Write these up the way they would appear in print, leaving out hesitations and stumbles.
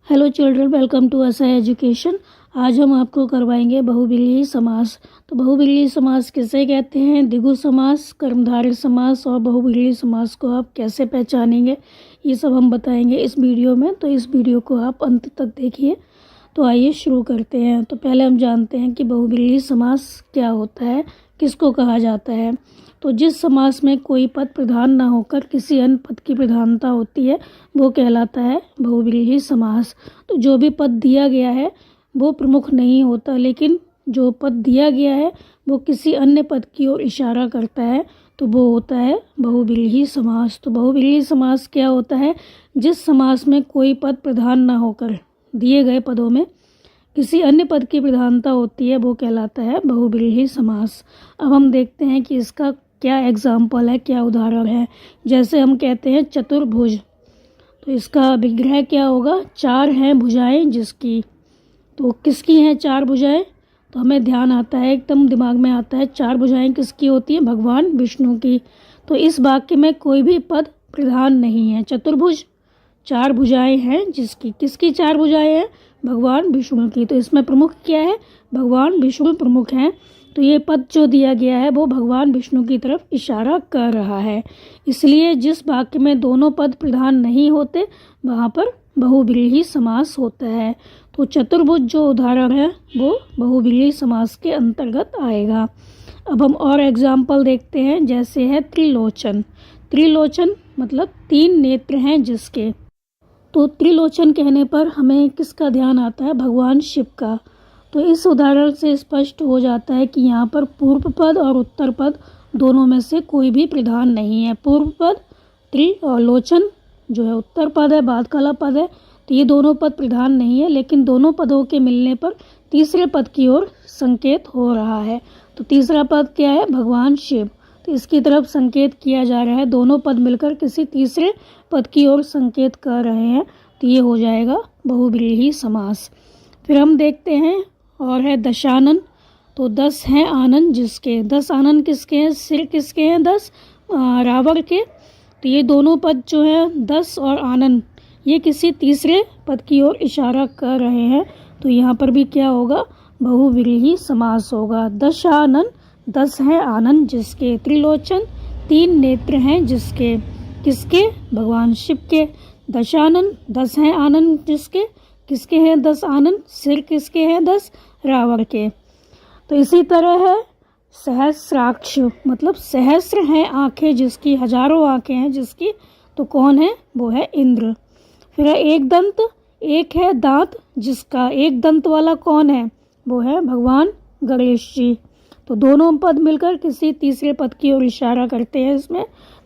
Hello children, welcome to SI education. आज हम आपको करवाएंगे बहुब्रीहि समास। तो बहुब्रीहि समास किसे कहते हैं, द्विगु समास, कर्मधारय समास और बहुब्रीहि समास को आप कैसे पहचानेंगे, ये सब हम बताएंगे इस वीडियो में। तो इस वीडियो को आप अंत तक देखिए। तो आइए शुरू करते हैं। तो पहले हम जानते हैं कि बहुब्रीहि समास क्या होता है, किसको कहा जाता है। तो जिस समास में कोई पद प्रधान न होकर किसी अन्य पद की प्रधानता होती है वो कहलाता है बहुब्रीहि समास। तो जो भी पद दिया गया है वो प्रमुख नहीं होता, लेकिन जो पद दिया गया है वो किसी अन्य पद की ओर इशारा करता है, तो वो होता है बहुब्रीहि समास। तो बहुब्रीहि समास क्या होता है, जिस समास में कोई पद प्रधान न होकर दिए गए पदों में किसी अन्य पद की प्रधानता होती है वो कहलाता है बहुब्रीहि समास। अब हम देखते हैं कि इसका क्या एग्जाम्पल है, क्या उदाहरण है। जैसे हम कहते हैं चतुर्भुज, तो इसका विग्रह क्या होगा, चार हैं भुजाएं जिसकी। तो किसकी हैं चार भुजाएं, तो हमें ध्यान आता है, एकदम दिमाग में आता है, चार भुजाएं किसकी होती हैं, भगवान विष्णु की। तो इस वाक्य में कोई भी पद प्रधान नहीं है। चतुर्भुज, चार भुजाएं हैं जिसकी, किसकी चार भुजाएं हैं, भगवान विष्णु की। तो इसमें प्रमुख क्या है, भगवान विष्णु प्रमुख हैं। तो ये पद जो दिया गया है वो भगवान विष्णु की तरफ इशारा कर रहा है। इसलिए जिस वाक्य में दोनों पद प्रधान नहीं होते वहाँ पर बहुब्रीहि समास होता है। तो चतुर्भुज जो उदाहरण है वो बहुब्रीहि समास के अंतर्गत आएगा। अब हम और एग्जाम्पल देखते हैं। जैसे है त्रिलोचन। त्रिलोचन मतलब तीन नेत्र हैं जिसके। तो त्रिलोचन कहने पर हमें किसका ध्यान आता है, भगवान शिव का। तो इस उदाहरण से स्पष्ट हो जाता है कि यहाँ पर पूर्व पद और उत्तर पद दोनों में से कोई भी प्रधान नहीं है। पूर्व पद त्रि और लोचन जो है उत्तर पद है, बाद काला पद है। तो ये दोनों पद प्रधान नहीं है, लेकिन दोनों पदों के मिलने पर तीसरे पद की ओर संकेत हो रहा है। तो तीसरा पद क्या है, भगवान शिव। तो इसकी तरफ संकेत किया जा रहा है, दोनों पद मिलकर किसी तीसरे पद की ओर संकेत कर रहे हैं। तो ये हो जाएगा बहुब्रीहि समास। फिर हम देखते हैं और है दशानन। तो 10 हैं आनन जिसके। 10 आनन किसके हैं, सिर किसके हैं, 10 रावण के। तो ये दोनों पद जो हैं 10 और आनन, ये किसी तीसरे पद की ओर इशारा कर रहे हैं। तो यहाँ पर भी क्या होगा, बहुब्रीहि समास होगा। दशानन, 10 हैं आनन जिसके। त्रिलोचन, 3 नेत्र हैं जिसके, किसके, भगवान शिव के। दशानन, 10 हैं आनन जिसके, किसके हैं 10 आनन, सिर किसके हैं 10 रावण के। तो इसी तरह है सहस्राक्ष, मतलब सहस्र हैं आंखें जिसकी, हजारों आंखें हैं जिसकी। तो कौन है, वो है इंद्र। फिर है एक दंत, एक है दांत जिसका। एक दंत वाला कौन है, वो है भगवान गणेश जी। तो दोनों पद मिलकर किसी तीसरे पद की ओर इशारा करते हैं। इसमें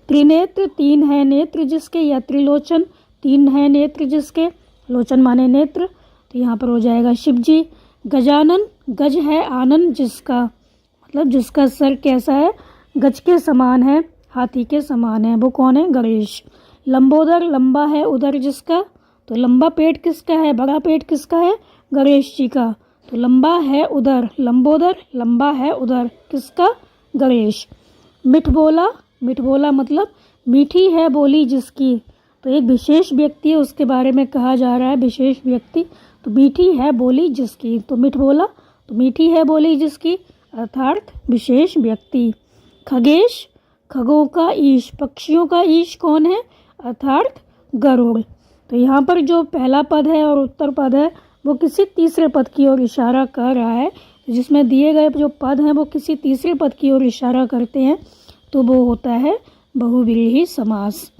त्रिनेत्र, 3 है नेत्र जिसके, या त्रिलोचन, 3 है नेत्र जिसके, लोचन माने नेत्र। तो यहाँ पर हो जाएगा शिव जी। गजानन, गज है आनन जिसका, मतलब जिसका सर कैसा है, गज के समान है, हाथी के समान है, वो कौन है, गणेश। लंबोदर, लंबा है उदर जिसका। तो लंबा पेट किसका है, बड़ा पेट किसका है, गणेश जी का। तो लंबा है उदर, लंबोदर लंबा है उदर किसका, गणेश। मिठ बोला, मिठ बोला मतलब मीठी है बोली जिसकी। तो एक विशेष व्यक्ति है, उसके बारे में कहा जा रहा है, विशेष व्यक्ति। तो मीठी है बोली जिसकी, तो मिठ बोला, तो मीठी है बोली जिसकी अर्थात विशेष व्यक्ति। खगेश, खगों का ईश, पक्षियों का ईश कौन है, अर्थात गरुड़। तो यहाँ पर जो पहला पद है और उत्तर पद है वो किसी तीसरे पद की ओर इशारा कर रहा है। जिसमें दिए गए जो पद हैं वो किसी तीसरे पद की ओर इशारा करते हैं, तो वो होता है बहुब्रीहि समास।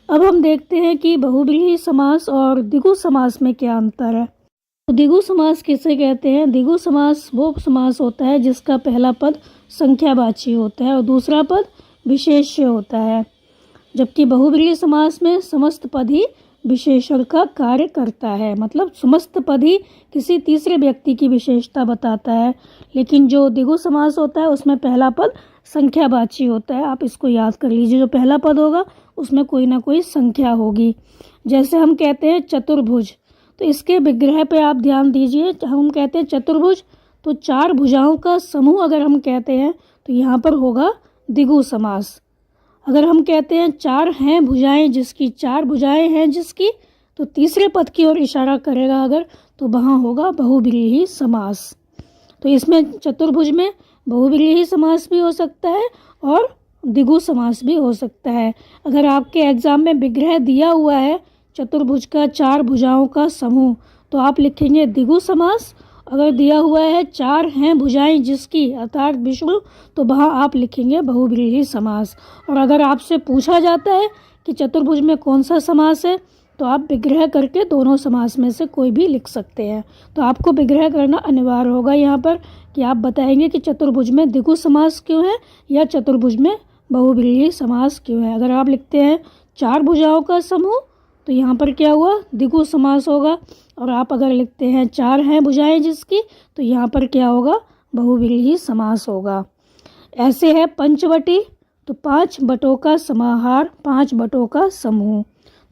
अब हम देखते हैं कि बहुब्रीहि समास और द्विगु समास में क्या अंतर है। तो द्विगु समास किसे कहते हैं, द्विगु समास वो समास होता है जिसका पहला पद संख्यावाची होता है और दूसरा पद विशेष्य होता है। जबकि बहुब्रीहि समास में समस्त पद ही विशेषण का कार्य करता है, मतलब समस्त पद ही किसी तीसरे व्यक्ति की विशेषता बताता है। लेकिन जो द्विगु समास होता है उसमें पहला पद संख्यावाची होता है। आप इसको याद कर लीजिए, जो पहला पद होगा उसमें कोई ना कोई संख्या होगी। जैसे हम कहते हैं चतुर्भुज, तो इसके विग्रह पे आप ध्यान दीजिए। हम कहते हैं चतुर्भुज, तो 4 भुजाओं का समूह अगर हम कहते हैं तो यहाँ पर होगा द्विगु समास। अगर हम कहते हैं 4 हैं भुजाएं जिसकी, 4 भुजाएं हैं जिसकी, तो तीसरे पद की ओर इशारा करेगा अगर, तो वहाँ होगा बहुव्रीहि समास। तो इसमें चतुर्भुज में बहुव्रीहि समास भी हो सकता है और द्विगु समास भी हो सकता है। अगर आपके एग्जाम में विग्रह दिया हुआ है चतुर्भुज का 4 भुजाओं का समूह, तो आप लिखेंगे द्विगु समास। अगर दिया हुआ है 4 हैं भुजाएं जिसकी अर्थात विष्णु, तो वहाँ आप लिखेंगे बहुव्रीहि समास। और अगर आपसे पूछा जाता है कि चतुर्भुज में कौन सा समास है, तो आप विग्रह करके दोनों समास में से कोई भी लिख सकते हैं। तो आपको विग्रह करना अनिवार्य होगा यहाँ पर कि आप बताएंगे कि चतुर्भुज में द्विगु समास क्यों है या चतुर्भुज में बहुव्रीहि समास क्यों है। अगर आप लिखते हैं 4 भुजाओं का समूह, तो यहाँ पर क्या हुआ, द्विगु समास होगा। और आप अगर लिखते हैं 4 हैं भुजाएं जिसकी, तो यहाँ पर क्या होगा, बहुव्रीहि समास होगा। ऐसे है पंचवटी, तो 5 बटों का समाहार, 5 बटों का समूह,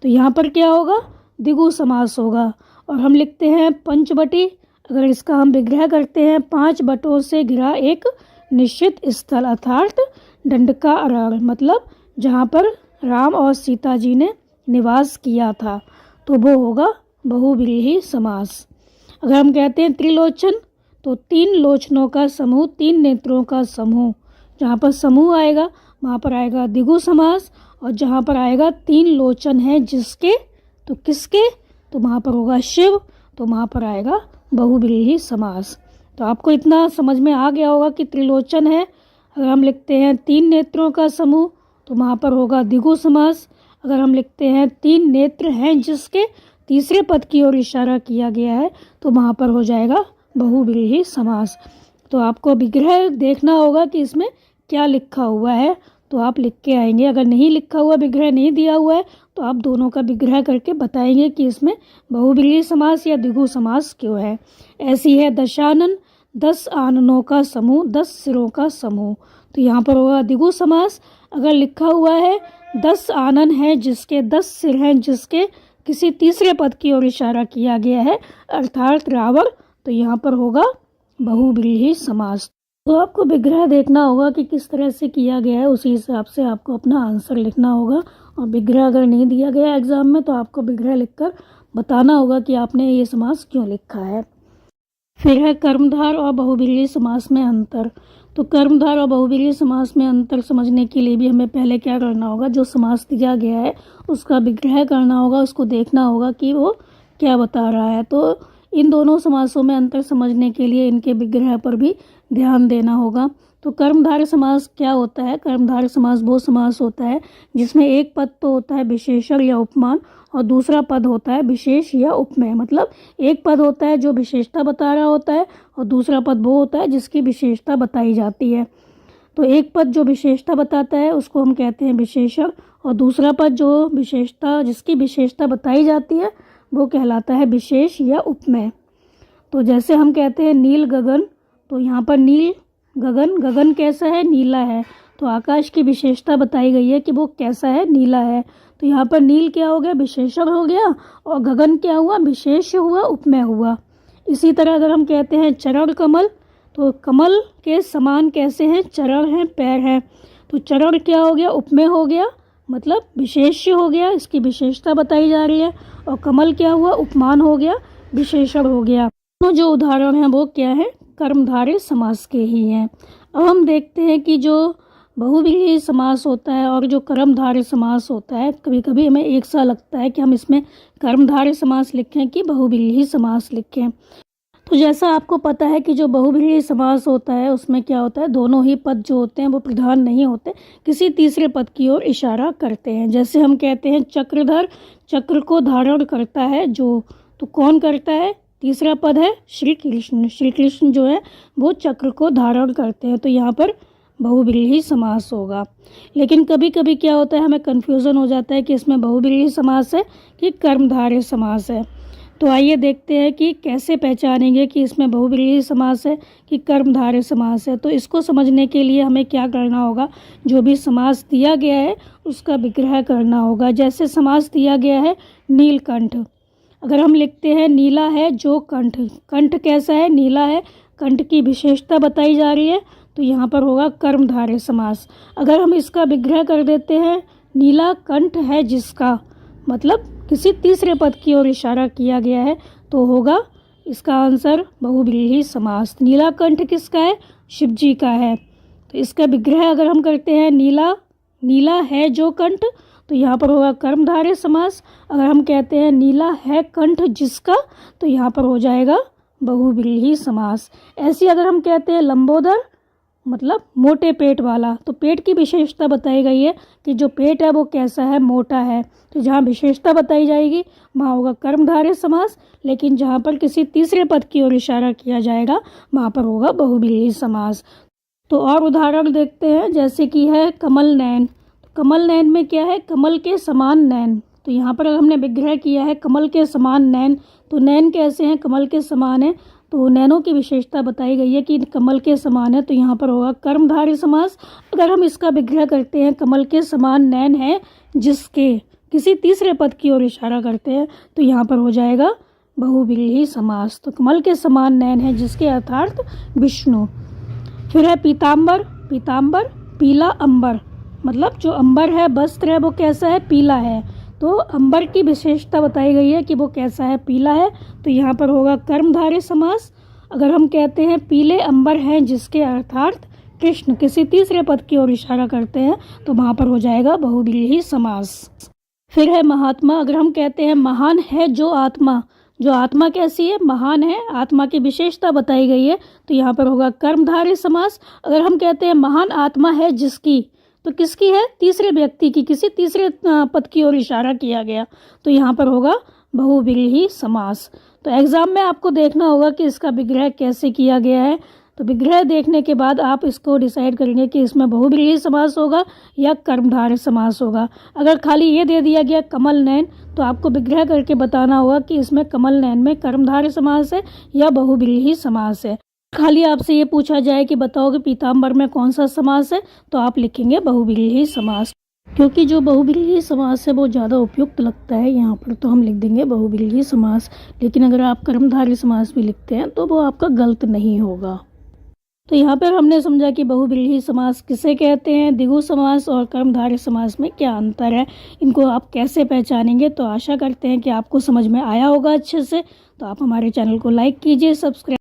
तो यहाँ पर क्या होगा, द्विगु समास होगा। और हम लिखते हैं पंचवटी, अगर इसका हम विग्रह करते हैं 5 बटों से घिरा एक निश्चित स्थल अर्थात दंडका अरण्य, मतलब जहाँ पर राम और सीता जी ने निवास किया था, तो वो होगा बहुव्रीहि समास। अगर हम कहते हैं त्रिलोचन, तो 3 लोचनों का समूह, 3 नेत्रों का समूह, जहाँ पर समूह आएगा वहाँ पर आएगा द्विगु समास। और जहाँ पर आएगा 3 लोचन हैं जिसके, तो किसके, तो वहाँ पर होगा शिव, तो वहाँ पर आएगा बहुव्रीहि समास। तो आपको इतना समझ में आ गया होगा कि त्रिलोचन है। अगर हम लिखते हैं 3 नेत्रों का समूह, तो वहाँ पर होगा द्विगु समास। अगर हम लिखते हैं 3 नेत्र हैं जिसके, तीसरे पद की ओर इशारा किया गया है, तो वहाँ पर हो जाएगा बहुव्रीहि समास। तो आपको विग्रह देखना होगा कि इसमें क्या लिखा हुआ है, तो आप लिख के आएंगे। अगर नहीं लिखा हुआ, विग्रह नहीं दिया हुआ है, तो आप दोनों का विग्रह करके बताएंगे कि इसमें बहुव्रीहि समास या द्विगु समास क्यों है। ऐसी है दशानन, 10 आननों का समूह, 10 सिरों का समूह, तो यहाँ पर होगा द्विगु समास। अगर लिखा हुआ है 10 आनन हैं जिसके, 10 सिर हैं जिसके, किसी तीसरे पद की ओर इशारा किया गया है अर्थात रावण, तो यहाँ पर होगा बहुव्रीहि समास। तो आपको विग्रह देखना होगा कि किस तरह से किया गया है, उसी हिसाब से आपको अपना आंसर लिखना होगा। और विग्रह अगर नहीं दिया गया एग्जाम में, तो आपको विग्रह लिखकर बताना होगा कि आपने ये समास क्यों लिखा है। फिर है कर्मधार और बहुव्रीहि समास में अंतर। तो कर्मधार और बहुव्रीहि समास में अंतर समझने के लिए भी हमें पहले क्या करना होगा, जो समास दिया गया है उसका विग्रह करना होगा, उसको देखना होगा कि वो क्या बता रहा है। तो इन दोनों समासों में अंतर समझने के लिए इनके विग्रह पर भी ध्यान देना होगा। तो कर्मधारय समास क्या होता है, कर्मधारय समास वो समास होता है जिसमें एक पद तो होता है विशेषण या उपमान और दूसरा पद होता है विशेष या उपमेय। मतलब एक पद होता है जो विशेषता बता रहा होता है और दूसरा पद वो होता है जिसकी विशेषता बताई जाती है। तो एक पद जो विशेषता बताता है उसको हम कहते हैं विशेषण, और दूसरा पद जो विशेषता जिसकी विशेषता बताई जाती है वो कहलाता है विशेष या उपमेय। तो जैसे हम कहते हैं नील गगन, तो यहाँ पर नील गगन, गगन कैसा है, नीला है, तो आकाश की विशेषता बताई गई है कि वो कैसा है, नीला है। तो यहाँ पर नील क्या हो गया, विशेषण हो गया, और गगन क्या हुआ, विशेष हुआ, उपमेय हुआ। इसी तरह अगर हम कहते हैं चरण कमल, तो कमल के समान कैसे हैं, चरण हैं, पैर हैं, तो चरण क्या हो गया, उपमेय हो गया, मतलब विशेष्य हो गया, इसकी विशेषता बताई जा रही है। और कमल क्या हुआ, उपमान हो गया, विशेषण हो गया। दोनों जो उदाहरण हैं वो क्या है, कर्मधारय समास के ही हैं। अब हम देखते हैं कि जो बहुव्रीहि समास होता है और जो कर्मधारय समास होता है, कभी कभी हमें एक सा लगता है कि हम इसमें कर्मधारय समास लिखें कि बहुव्रीहि समास लिखें। तो जैसा आपको पता है कि जो बहुव्रीहि समास होता है उसमें क्या होता है, दोनों ही पद जो होते हैं वो प्रधान नहीं होते, किसी तीसरे पद की ओर इशारा करते हैं। जैसे हम कहते हैं चक्रधर, चक्र को धारण करता है जो, तो कौन करता है, तीसरा पद है श्री कृष्ण, श्री कृष्ण जो है वो चक्र को धारण करते हैं, तो यहाँ पर बहुव्रीहि समास होगा। लेकिन कभी कभी क्या होता है, हमें कन्फ्यूज़न हो जाता है कि इसमें बहुव्रीहि समास है कि कर्मधारय समास है। तो आइए देखते हैं कि कैसे पहचानेंगे कि इसमें बहुव्रीहि समास है कि कर्मधारय समास है। तो इसको समझने के लिए हमें क्या करना होगा, जो भी समास दिया गया है उसका विग्रह करना होगा। जैसे समास दिया गया है नीलकंठ, अगर हम लिखते हैं नीला है जो कंठ, कंठ कैसा है, नीला है, कंठ की विशेषता बताई जा रही है, तो यहाँ पर होगा कर्मधारय समास। अगर हम इसका विग्रह कर देते हैं नीला कंठ है जिसका, मतलब किसी तीसरे पद की ओर इशारा किया गया है, तो होगा इसका आंसर बहुव्रीहि समास। नीलाकंठ किसका है? शिव जी का है। तो इसका विग्रह अगर हम करते हैं नीला, नीला है जो कंठ, तो यहाँ पर होगा कर्मधारय समास। अगर हम कहते हैं नीला है कंठ जिसका, तो यहाँ पर हो जाएगा बहुव्रीहि समास। ऐसे अगर हम कहते हैं लंबोदर मतलब मोटे पेट वाला, तो पेट की विशेषता बताई गई है कि जो पेट है वो कैसा है? मोटा है। तो जहाँ विशेषता बताई जाएगी वहाँ होगा कर्मधारय समास, लेकिन जहाँ पर किसी तीसरे पद की ओर इशारा किया जाएगा वहाँ पर होगा बहुव्रीहि समास। तो और उदाहरण देखते हैं, जैसे कि है कमल नयन। कमल नयन में क्या है? कमल के समान नयन। तो यहाँ पर हमने विग्रह किया है कमल के समान नयन, तो नयन कैसे हैं? कमल के समान है। तो नैनों की विशेषता बताई गई है कि कमल के समान है, तो यहाँ पर होगा कर्मधारय समास। अगर हम इसका विग्रह करते हैं कमल के समान नैन है जिसके, किसी तीसरे पद की ओर इशारा करते हैं, तो यहाँ पर हो जाएगा बहुव्रीहि समास। तो कमल के समान नैन है जिसके अर्थात विष्णु। फिर है पीताम्बर। पीताम्बर पीला अंबर, मतलब जो अंबर है वस्त्र है वो कैसा है? पीला है। तो अंबर की विशेषता बताई गई है कि वो कैसा है? पीला है। तो यहाँ पर होगा कर्मधारय समास। अगर हम कहते हैं पीले अंबर हैं जिसके अर्थात कृष्ण, किसी तीसरे पद की ओर इशारा करते हैं, तो वहाँ पर हो जाएगा बहुव्रीहि समास। फिर है महात्मा। अगर हम कहते हैं महान है जो आत्मा, जो आत्मा कैसी है? महान है। आत्मा की विशेषता बताई गई है, तो यहाँ पर होगा कर्मधारय समास। अगर हम कहते हैं महान आत्मा है जिसकी, तो किसकी है? तीसरे व्यक्ति की, किसी तीसरे पद की ओर इशारा किया गया, तो यहाँ पर होगा बहुव्रीहि समास। तो एग्जाम में आपको देखना होगा कि इसका विग्रह कैसे किया गया है। तो विग्रह देखने के बाद आप इसको डिसाइड करेंगे कि इसमें बहुव्रीहि समास होगा या कर्मधारय समास होगा। अगर खाली ये दे दिया गया कमल नयन, तो आपको विग्रह करके बताना होगा कि इसमें कमल नयन में कर्मधारय समास है या बहुव्रीहि समास है। खाली आपसे ये पूछा जाए कि बताओ कि पीताम्बर में कौन सा समास है, तो आप लिखेंगे बहुव्रीहि समास, क्योंकि जो बहुव्रीहि समास है वो ज़्यादा उपयुक्त लगता है यहाँ पर, तो हम लिख देंगे बहुव्रीहि समास। लेकिन अगर आप कर्मधारय समास भी लिखते हैं तो वो आपका गलत नहीं होगा। तो यहाँ पर हमने समझा कि बहुव्रीहि समास किसे कहते हैं, द्विगु समास और कर्मधारय समास में क्या अंतर है, इनको आप कैसे पहचानेंगे। तो आशा करते हैं कि आपको समझ में आया होगा अच्छे से। तो आप हमारे चैनल को लाइक कीजिए, सब्सक्राइब